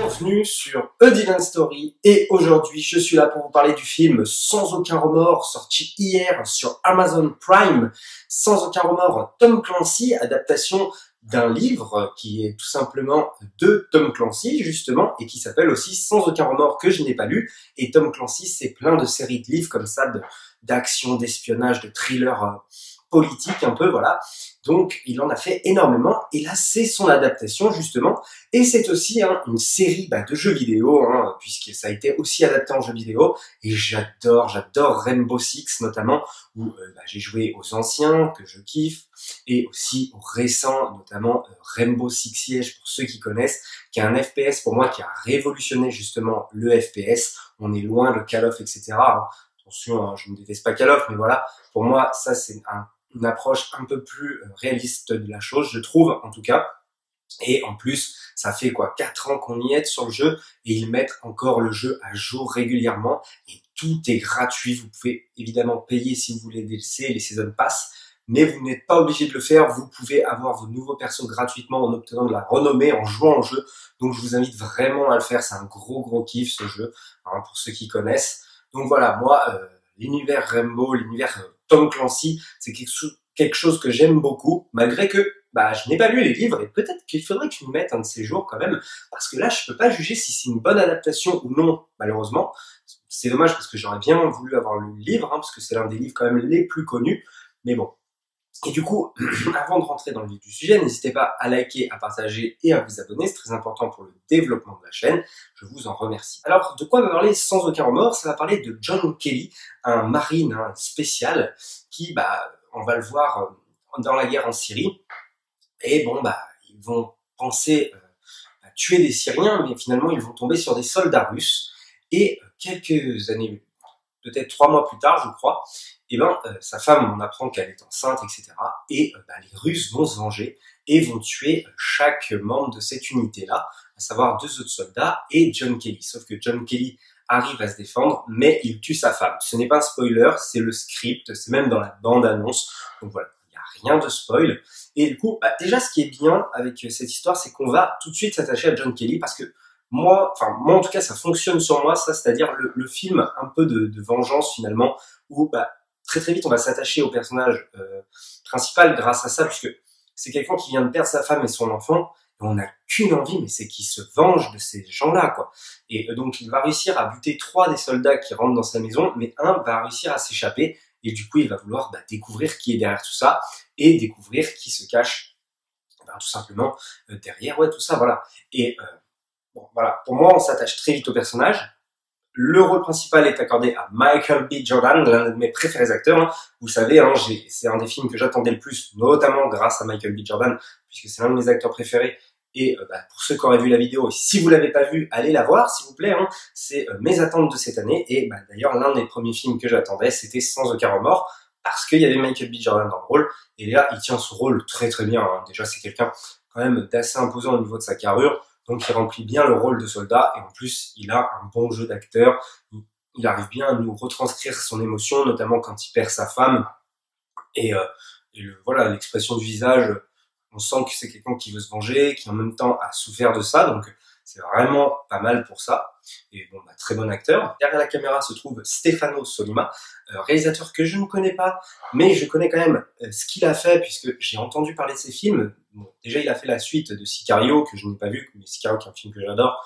Bienvenue sur A Dylan Story et aujourd'hui je suis là pour vous parler du film Sans aucun remords sorti hier sur Amazon Prime. Sans aucun remords, Tom Clancy, adaptation d'un livre qui est tout simplement de Tom Clancy justement et qui s'appelle aussi Sans aucun remords que je n'ai pas lu. Et Tom Clancy c'est plein de séries de livres comme ça d'action, d'espionnage, de thriller politique un peu, voilà. Donc il en a fait énormément et là c'est son adaptation justement et c'est aussi une série de jeux vidéo puisque ça a été aussi adapté en jeux vidéo et j'adore Rainbow Six notamment où j'ai joué aux anciens que je kiffe et aussi aux récents notamment Rainbow Six Siege pour ceux qui connaissent qui est un FPS pour moi qui a révolutionné justement le FPS. On est loin de Call of etc. Attention, je ne déteste pas Call of mais voilà, pour moi ça c'est une approche un peu plus réaliste de la chose, je trouve en tout cas. Et en plus, ça fait 4 ans qu'on y est sur le jeu et ils mettent encore le jeu à jour régulièrement et tout est gratuit. Vous pouvez évidemment payer si vous voulez les DLC, les Season Pass, mais vous n'êtes pas obligé de le faire. Vous pouvez avoir vos nouveaux persos gratuitement en obtenant de la renommée, en jouant au jeu. Donc je vous invite vraiment à le faire, c'est un gros kiff ce jeu, pour ceux qui connaissent. Donc voilà, moi, l'univers Rainbow, l'univers Tom Clancy, c'est quelque chose que j'aime beaucoup, malgré que je n'ai pas lu les livres et peut-être qu'il faudrait que je m'y mette un de ces jours quand même, parce que là je peux pas juger si c'est une bonne adaptation ou non, malheureusement. C'est dommage parce que j'aurais bien voulu avoir lu le livre, parce que c'est l'un des livres quand même les plus connus, mais bon. Et du coup, avant de rentrer dans le vif du sujet, n'hésitez pas à liker, à partager et à vous abonner, c'est très important pour le développement de la chaîne, je vous en remercie. Alors, de quoi va parler Sans aucun remords? Ça va parler de John Kelly, un marine spécial qui, on va le voir dans la guerre en Syrie, et ils vont penser tuer des Syriens, mais finalement ils vont tomber sur des soldats russes, et quelques années, peut-être 3 mois plus tard, je crois, sa femme en apprend qu'elle est enceinte, etc. Et les Russes vont se venger et vont tuer chaque membre de cette unité-là, à savoir 2 autres soldats et John Kelly. Sauf que John Kelly arrive à se défendre, mais il tue sa femme. Ce n'est pas un spoiler, c'est le script, c'est même dans la bande-annonce. Donc voilà, il n'y a rien de spoil. Et du coup, déjà ce qui est bien avec cette histoire, c'est qu'on va tout de suite s'attacher à John Kelly parce que moi en tout cas, ça fonctionne sur moi, ça, c'est-à-dire le film un peu de vengeance finalement, où très vite on va s'attacher au personnage principal grâce à ça, puisque c'est quelqu'un qui vient de perdre sa femme et son enfant, et on n'a qu'une envie, mais c'est qu'il se venge de ces gens-là, quoi. Et donc il va réussir à buter 3 des soldats qui rentrent dans sa maison, mais un va réussir à s'échapper, et du coup il va vouloir découvrir qui est derrière tout ça, et découvrir qui se cache tout simplement derrière tout ça, voilà. Et voilà, pour moi on s'attache très vite au personnage. Le rôle principal est accordé à Michael B. Jordan, l'un de mes préférés acteurs. Vous savez, c'est un des films que j'attendais le plus, notamment grâce à Michael B. Jordan, puisque c'est l'un de mes acteurs préférés. Et pour ceux qui auraient vu la vidéo, et si vous l'avez pas vue, allez la voir, s'il vous plaît. C'est mes attentes de cette année. Et d'ailleurs, l'un des premiers films que j'attendais, c'était Sans aucun remords, parce qu'il y avait Michael B. Jordan dans le rôle. Et là, il tient ce rôle très bien. Déjà, c'est quelqu'un quand même d'assez imposant au niveau de sa carrure. Donc il remplit bien le rôle de soldat et en plus il a un bon jeu d'acteur, il arrive bien à nous retranscrire son émotion, notamment quand il perd sa femme et l'expression du visage, on sent que c'est quelqu'un qui veut se venger, qui en même temps a souffert de ça, donc c'est vraiment pas mal pour ça. Et très bon acteur. Derrière la caméra se trouve Stefano Sollima, réalisateur que je ne connais pas, mais je connais quand même ce qu'il a fait puisque j'ai entendu parler de ses films. Déjà il a fait la suite de Sicario que je n'ai pas vu, mais Sicario qui est un film que j'adore.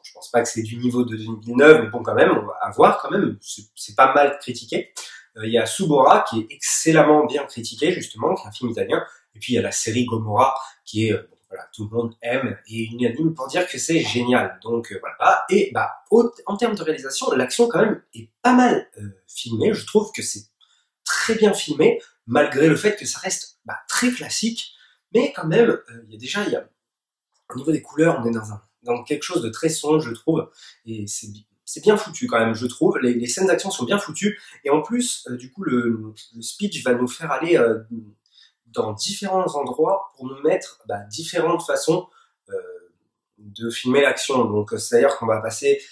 Je pense pas que c'est du niveau de 2009, mais quand même, on va voir quand même, c'est pas mal critiqué. Il y a Subora qui est excellemment bien critiqué justement, qui est un film italien. Et puis il y a la série Gomorrah qui est tout le monde aime et unanime pour dire que c'est génial. Donc voilà. Et en termes de réalisation, l'action quand même est pas mal filmée. Je trouve que c'est très bien filmé, malgré le fait que ça reste très classique. Mais quand même, il y a au niveau des couleurs, on est dans quelque chose de très sombre, je trouve. Et c'est bien foutu quand même, je trouve. Les scènes d'action sont bien foutues. Et en plus, du coup, le speech va nous faire aller dans différents endroits pour nous mettre différentes façons de filmer l'action. Donc c'est-à-dire qu'on va passer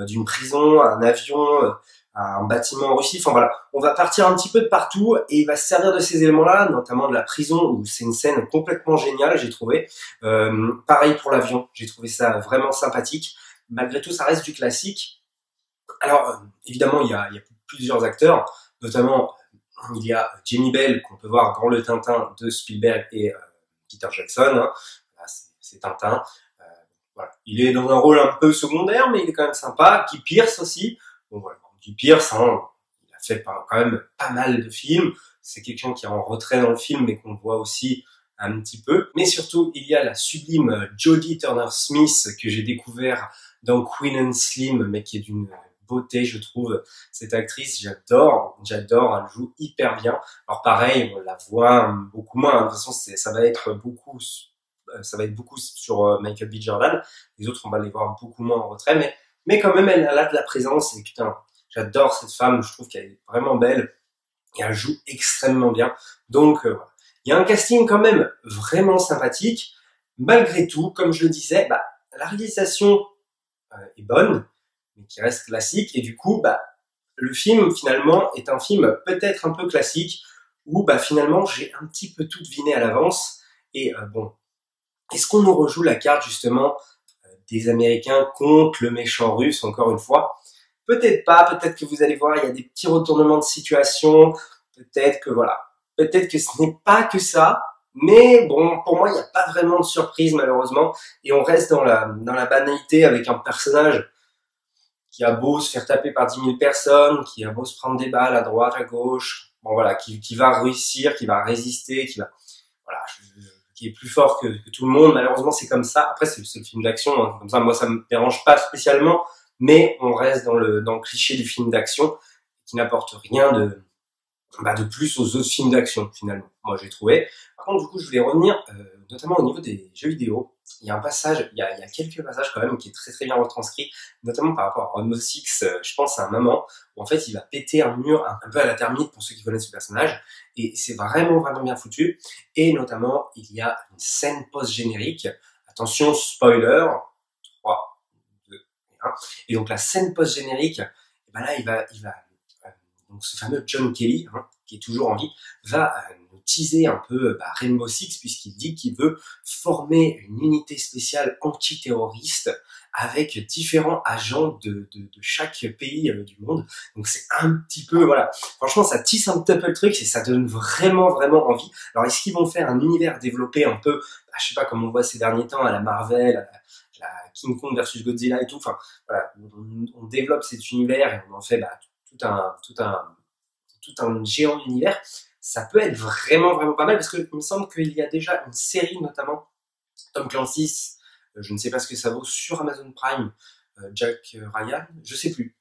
d'une prison à un avion, à un bâtiment en Russie. Enfin voilà, on va partir un petit peu de partout et il va se servir de ces éléments-là, notamment de la prison où c'est une scène complètement géniale, j'ai trouvé. Pareil pour l'avion, j'ai trouvé ça vraiment sympathique. Malgré tout, ça reste du classique. Alors évidemment, il y a plusieurs acteurs, notamment il y a Jamie Bell qu'on peut voir dans le Tintin de Spielberg et Peter Jackson. Hein. Là, c'est Tintin. Voilà. Il est dans un rôle un peu secondaire, mais il est quand même sympa. Guy Pearce aussi. Bon voilà, Guy Pearce, hein, il a fait quand même pas mal de films. C'est quelqu'un qui est en retrait dans le film, mais qu'on voit aussi un petit peu. Mais surtout, il y a la sublime Jodie Turner-Smith que j'ai découvert dans Queen and Slim, mais qui est d'une beauté, je trouve. Cette actrice, j'adore, elle joue hyper bien. Alors pareil, on la voit beaucoup moins. De toute façon, ça va être beaucoup sur Michael B. Jordan. Les autres, on va les voir beaucoup moins en retrait, mais quand même, elle a de la présence. Et putain, j'adore cette femme. Je trouve qu'elle est vraiment belle et elle joue extrêmement bien. Donc, voilà. Il y a un casting quand même vraiment sympathique. Malgré tout, comme je le disais, la réalisation est bonne, mais qui reste classique. Et du coup, le film, finalement, est un film peut-être un peu classique, où finalement, j'ai un petit peu tout deviné à l'avance. Et bon, est-ce qu'on nous rejoue la carte, justement, des Américains contre le méchant russe, encore une fois? Peut-être pas, peut-être que vous allez voir, il y a des petits retournements de situation, peut-être que ce n'est pas que ça, mais bon, pour moi, il n'y a pas vraiment de surprise, malheureusement, et on reste dans la banalité avec un personnage qui a beau se faire taper par 10 000 personnes, qui a beau se prendre des balles à droite, à gauche, bon voilà, qui va réussir, qui va résister, qui est plus fort que tout le monde. Malheureusement, c'est comme ça. Après, c'est le film d'action, hein. Comme ça, moi, ça me dérange pas spécialement, mais on reste dans le cliché du film d'action qui n'apporte rien de plus aux autres films d'action, finalement. Moi, j'ai trouvé. Par contre, du coup, je voulais revenir, notamment au niveau des jeux vidéo. Il y a un passage, il y a quelques passages quand même qui est très très bien retranscrit, notamment par rapport à Rainbow Six, je pense à un moment où en fait il va péter un mur un peu à la termite pour ceux qui connaissent le personnage, et c'est vraiment vraiment bien foutu, et notamment il y a une scène post-générique, attention spoiler, 3, 2, 1, et donc la scène post-générique, et là il va donc ce fameux John Kelly, hein, qui est toujours en vie, va nous teaser un peu Rainbow Six, puisqu'il dit qu'il veut former une unité spéciale antiterroriste avec différents agents de chaque pays du monde. Donc c'est un petit peu, voilà, franchement ça tisse un petit peu le truc et ça donne vraiment vraiment envie. Alors est-ce qu'ils vont faire un univers développé un peu, je sais pas, comme on voit ces derniers temps à la Marvel, à la King Kong versus Godzilla et tout, enfin voilà, on développe cet univers et on en fait tout un géant univers. Ça peut être vraiment vraiment pas mal, parce que il me semble qu'il y a déjà une série, notamment Tom Clancy's, je ne sais pas ce que ça vaut, sur Amazon Prime, Jack Ryan, je sais plus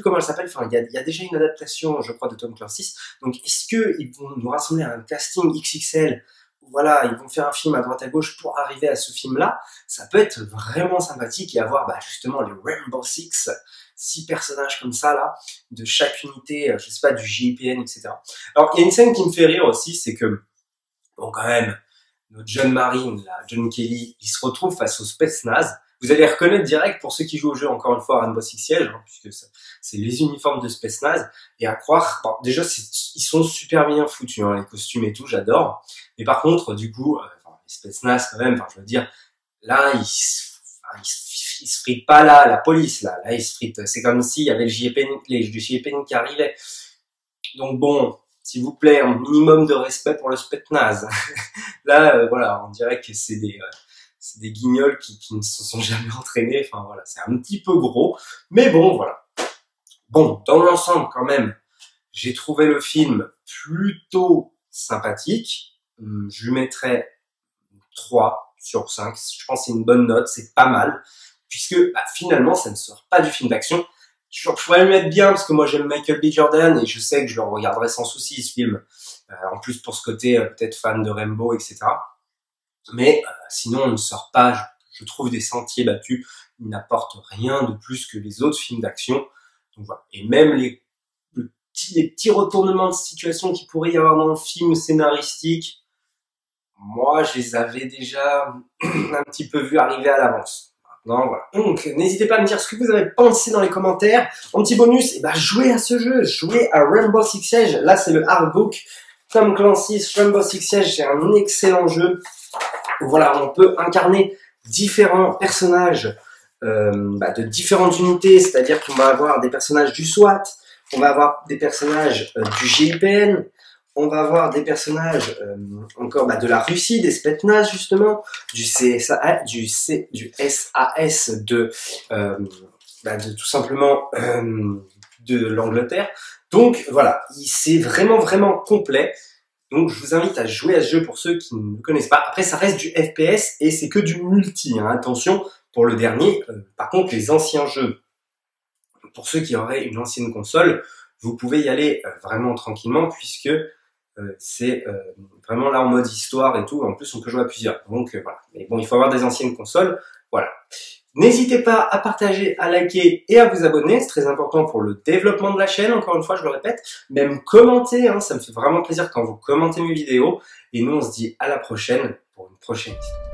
comment elle s'appelle. Enfin, il y a déjà une adaptation, je crois, de Tom Clancy's. Donc est-ce que ils vont nous rassembler à un casting XXL, voilà, ils vont faire un film à droite à gauche pour arriver à ce film-là? Ça peut être vraiment sympathique, et avoir justement les Rainbow Six, 6 personnages comme ça là, de chaque unité, je sais pas, du JPN, etc. Alors il y a une scène qui me fait rire aussi, c'est que bon, quand même, notre jeune marine, là, John Kelly, il se retrouve face au Spetsnaz. Vous allez reconnaître direct, pour ceux qui jouent au jeu, encore une fois, Rainbow Six Siege, hein, puisque c'est les uniformes de Spetsnaz. Et à croire, bon, déjà, ils sont super bien foutus, hein, les costumes et tout, j'adore. Mais par contre, du coup, les Spetsnaz, quand même, je veux dire, là, ils se fritent pas là, la police, là ils se fritent. C'est comme s'il y avait le JPN qui arrivait. Donc bon, s'il vous plaît, un minimum de respect pour le Spetsnaz. Là, voilà, on dirait que c'est des guignols qui ne se sont jamais entraînés. Enfin voilà, c'est un petit peu gros, mais bon, voilà. Bon, dans l'ensemble, quand même, j'ai trouvé le film plutôt sympathique. Je lui mettrais 3 sur 5. Je pense que c'est une bonne note, c'est pas mal, puisque finalement, ça ne sort pas du film d'action. Je pourrais le mettre bien, parce que moi j'aime Michael B. Jordan, et je sais que je le regarderai sans souci, ce film. En plus, pour ce côté peut-être fan de Rambo, etc. Mais sinon, on ne sort pas, je trouve, des sentiers battus. Il n'apporte rien de plus que les autres films d'action. Donc voilà. Et même les petits retournements de situation qu'il pourrait y avoir dans le film scénaristique, moi, je les avais déjà un petit peu vus arriver à l'avance. Voilà. Donc, n'hésitez pas à me dire ce que vous avez pensé dans les commentaires. En petit bonus, jouez à ce jeu, jouez à Rainbow Six Siege. Là, c'est le artbook. Tom Clancy's Rainbow Six Siege, c'est un excellent jeu. Voilà, on peut incarner différents personnages de différentes unités, c'est-à-dire qu'on va avoir des personnages du SWAT, on va avoir des personnages du GIPN, on va avoir des personnages encore de la Russie, des Spetsnaz justement, du SAS, du SAS de tout simplement de l'Angleterre. Donc voilà, c'est vraiment complet. Donc je vous invite à jouer à ce jeu pour ceux qui ne connaissent pas. Après ça reste du FPS et c'est que du multi, hein. Attention pour le dernier. Par contre les anciens jeux, pour ceux qui auraient une ancienne console, vous pouvez y aller vraiment tranquillement puisque c'est vraiment là en mode histoire et tout. En plus on peut jouer à plusieurs. Donc voilà. Mais bon, il faut avoir des anciennes consoles. Voilà. N'hésitez pas à partager, à liker et à vous abonner, c'est très important pour le développement de la chaîne, encore une fois je le répète, même commenter, hein, ça me fait vraiment plaisir quand vous commentez mes vidéos, et nous on se dit à la prochaine pour une prochaine vidéo.